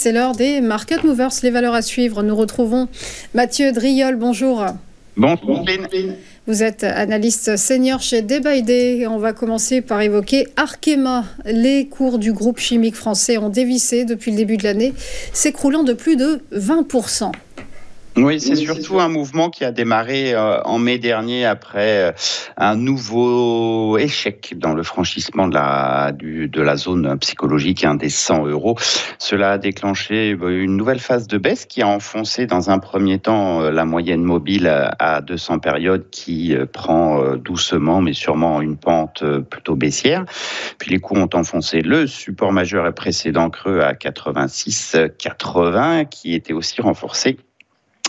c'est l'heure des Market Movers, les valeurs à suivre. Nous retrouvons Mathieu Driol, bonjour. Bonjour Lynn. Vous êtes analyste senior chez Day by Day. On va commencer par évoquer Arkema. Les cours du groupe chimique français ont dévissé depuis le début de l'année, s'écroulant de plus de 20%. Oui, c'est surtout un mouvement qui a démarré en mai dernier après un nouveau échec dans le franchissement de la zone psychologique des 100 €. Cela a déclenché une nouvelle phase de baisse qui a enfoncé dans un premier temps la moyenne mobile à 200 périodes qui prend doucement mais sûrement une pente plutôt baissière. Puis les cours ont enfoncé le support majeur et précédent creux à 86,80 qui était aussi renforcé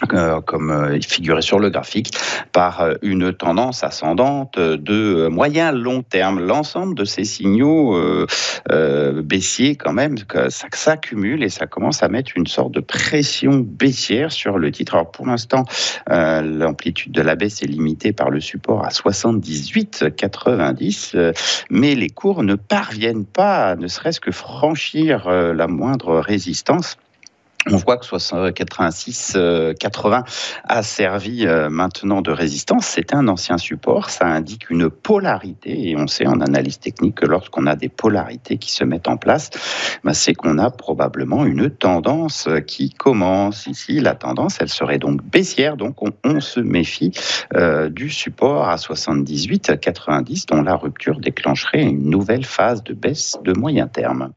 comme il figurait sur le graphique, par une tendance ascendante de moyen long terme. L'ensemble de ces signaux baissiers, quand même, ça s'accumule et ça commence à mettre une sorte de pression baissière sur le titre. Alors pour l'instant, l'amplitude de la baisse est limitée par le support à 78,90, mais les cours ne parviennent pas, ne serait-ce que franchir la moindre résistance. On voit que 86,80 a servi maintenant de résistance. C'est un ancien support, ça indique une polarité. Et on sait en analyse technique que lorsqu'on a des polarités qui se mettent en place, c'est qu'on a probablement une tendance qui commence. Ici, la tendance, elle serait donc baissière. Donc on se méfie du support à 78,90 dont la rupture déclencherait une nouvelle phase de baisse de moyen terme.